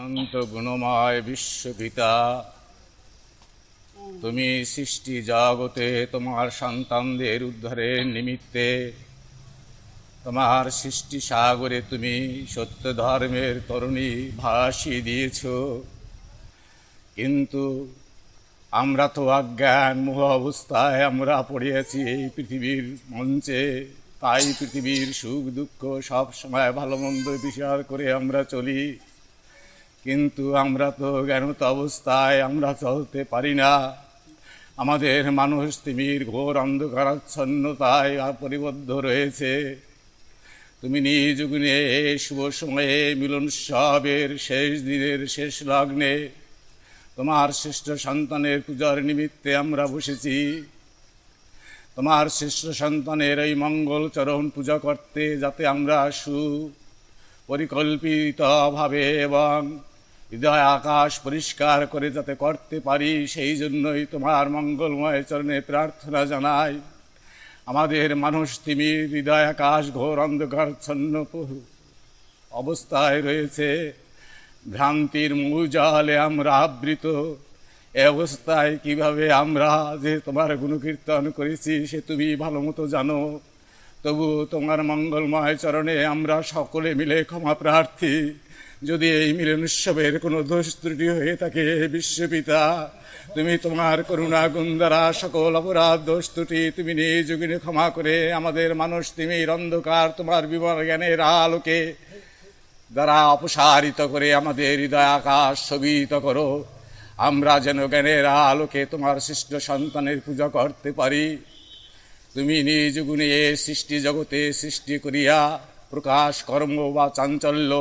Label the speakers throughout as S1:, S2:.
S1: অনন্ত গুণময় বিশ্বপিতা, তুমি সৃষ্টি জগতে তোমার সন্তানদের উদ্ধারের নিমিত্তে তোমার সৃষ্টি সাগরে তুমি সত্য ধর্মের তরুণী ভাসিয়ে দিয়েছ। কিন্তু আমরা তো অজ্ঞান মোহ অবস্থায় আমরা পড়িয়াছি এই পৃথিবীর মঞ্চে। তাই পৃথিবীর সুখ দুঃখ সব সময় ভালো মন্দ বিচার করে আমরা চলি, কিন্তু আমরা তো জ্ঞানত অবস্থায় আমরা চলতে পারি না। আমাদের মানুষ তিমির ঘোর অন্ধকারাচ্ছন্নতায় পরিবদ্ধ রয়েছে। তুমি নিজ গুণে শুভ সময়ে মিলন উৎসবের শেষ দিনের শেষ লগ্নে তোমার শ্রেষ্ঠ সন্তানের পূজার নিমিত্তে আমরা বসেছি। তোমার শ্রেষ্ঠ সন্তানের এই মঙ্গলচরণ পূজা করতে যাতে আমরা সুপরিকল্পিতভাবে এবং হৃদয় আকাশ পরিষ্কার করে যাতে করতে পারি, সেই জন্যই তোমার মঙ্গলময় চরণে প্রার্থনা জানাই। আমাদের মানুষ তুমি হৃদয় আকাশ ঘোর অন্ধকারচ্ছন্ন অবস্থায় রয়েছে, ভ্রান্তির মৌজালে আমরা আবৃত। এ অবস্থায় কিভাবে আমরা যে তোমার গুণকীর্তন করেছি সে তুমি ভালো মতো জানো। তবু তোমার মঙ্গলময় চরণে আমরা সকলে মিলে ক্ষমা প্রার্থী। যদি এই মিলন উৎসবের কোনো দোষ ত্রুটি হয়ে থাকে, বিশ্বপিতা তুমি তোমার করুণা গুণ দ্বারা সকল অপরাধ দোষ ত্রুটি তুমি নিজ গুণে ক্ষমা করে আমাদের মানুষ তিমির অন্ধকার তোমার বিমল জ্ঞানের আলোকে দ্বারা অপসারিত করে আমাদের হৃদয় আকাশ শোভিত করো। আমরা যেন জ্ঞানের আলোকে তোমার সৃষ্ট সন্তানের পূজা করতে পারি। তুমি নিজ গুণে এ সৃষ্টি জগতে সৃষ্টি করিয়া প্রকাশ কর্ম বা চাঞ্চল্য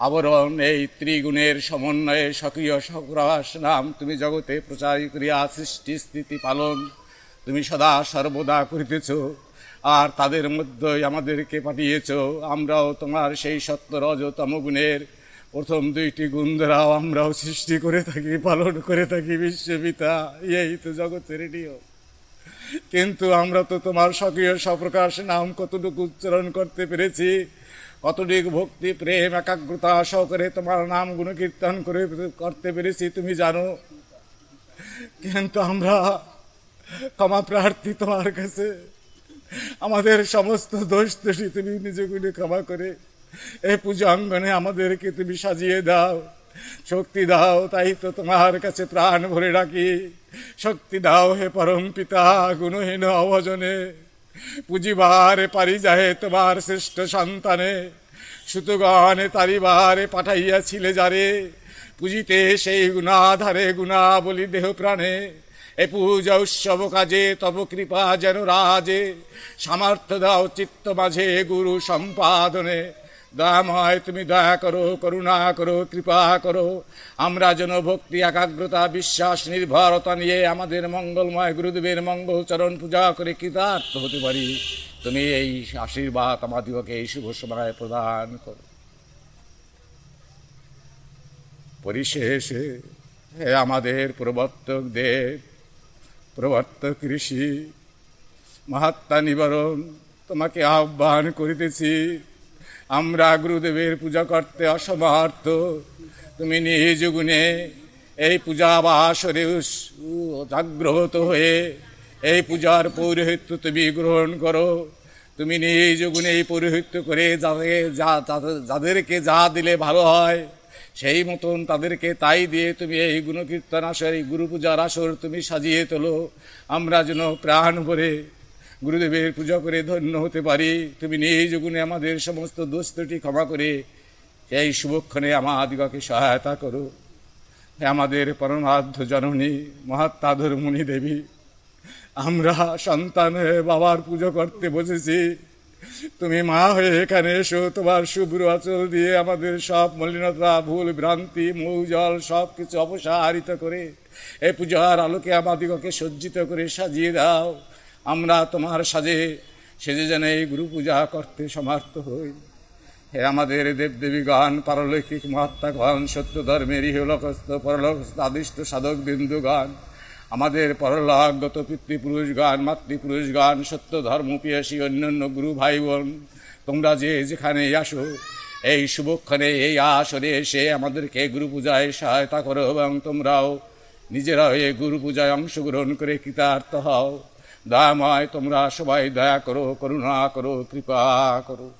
S1: আবরণ এই ত্রিগুণের সমন্বয়ে সক্রিয় সক্রাস নাম তুমি জগতে প্রচার করিয়া সৃষ্টি স্থিতি পালন তুমি সদা সর্বদা করিতেছ। আর তাদের মধ্যেই আমাদেরকে পাঠিয়েছ। আমরাও তোমার সেই সত্য রজতম গুণের প্রথম দুইটি গুণ দ্বারাও আমরাও সৃষ্টি করে থাকি, পালন করে থাকি। বিশ্বপিতা এই তো জগতের নিয়ম। কিন্তু আমরা তো তোমার সক্রিয় সপ্রকাশ নাম কতটুকু উচ্চারণ করতে পেরেছি, কতটুকু ভক্তি প্রেম একাগ্রতা সহকারে তোমার নাম গুণকীর্তন করে করতে পেরেছি তুমি জানো। কিন্তু আমরা ক্ষমা প্রার্থী তোমার কাছে। আমাদের সমস্ত দোষ ত্রুটি তুমি নিজ গুণে ক্ষমা করে এই পূজা অঙ্গনে আমাদেরকে তুমি সাজিয়ে দাও, শক্তি দাও। তাই তো তোমার কাছে প্রাণ ভরে ডাকি, শক্তি দাও হে পরম পিতা। গুণহীন অভজনে পুজিবারে পারি যাহে তোমার শ্রেষ্ঠ সন্তানে, সুতগণে তারিবারে পাঠাইয়াছিলে যারে, পুজিতে সেই গুণাধারে গুণা বলি দেহ প্রাণে। এ পূজা উৎসব কাজে তব কৃপা যেন রাজে, সামর্থ্য দাও চিত্ত মাঝে গুরু সম্পাদনে। দয়াময় তুমি দয়া করো, করুণা করো, কৃপা করো। আমরা যেন ভক্তি একাগ্রতা বিশ্বাস নির্ভরতা নিয়ে আমাদের মঙ্গলময় গুরুদেবের মঙ্গল চরণ পূজা করে কৃতার্থ হতে পারি। তুমি এই আশীর্বাদ আমাদিগকে এই শুভ সময় প্রদান করো। পরিশেষে হে আমাদের প্রবর্তক দেব, প্রবর্তক ঋষি, মহাত্মা নিবারণ তোমাকে আহ্বান করিতেছি। আমরা গুরুদেবের পূজা করতে অসমর্থ। তুমি নিজ গুণে এই পূজা বাসরে জাগ্রত হয়ে এই পূজার পৌরোহিত্য তুমি গ্রহণ করো। তুমি নিজ গুণে এই পৌরোহিত্য করে যাদেরকে যা দিলে ভালো হয় সেই মতন তাদেরকে তাই দিয়ে তুমি এই গুণকীর্তন আসর, এই গুরু পূজার আসর তুমি সাজিয়ে তোলো। আমরা যেন প্রাণ ভরে গুরুদেবের পূজা করে ধন্য হতে পারি। তুমি নিজ গুণে আমাদের সমস্ত দোষ ত্রুটি ক্ষমা করে এই শুভক্ষণে আমাদিগকে সহায়তা করো। আমাদের পরমারাধ্য জননী মহাত্মা ধর্মণী দেবী, আমরা সন্তান হয়ে বাবার পুজো করতে বসেছি। তুমি মা হয়ে এখানে এসো, তোমার শুভ্র আঁচল দিয়ে আমাদের সব মলিনতা ভুল ভ্রান্তি মৌজল সব কিছু অপসারিত করে এই পূজার আলোকে আমাদিগকে সজ্জিত করে সাজিয়ে দাও। আমরা তোমার সেজে যেন এই গুরু পূজা করতে সমর্থ হই। হে আমাদের দেবদেবীগণ, পারলৌকিক মহাত্মাগণ, সত্য ধর্মের ইহলোকস্থ পরলোকস্থ আদিষ্ট সাধক বিন্দুগণ, আমাদের পরলোকগত পিতৃপুরুষগণ, মাতৃপুরুষগণ, সত্য ধর্ম পিয়াসী অন্যান্য গুরু ভাই বোন, তোমরা যে যেখানে আসো এই শুভক্ষণে এই আসরে এসে আমাদেরকে গুরু পূজায় সহায়তা করো এবং তোমরাও নিজেরাও এই গুরু পূজায় অংশগ্রহণ করে কৃতার্থ হও। দয়াময় তোমরা সবাই দয়া করো, করুণা করো, কৃপা করো।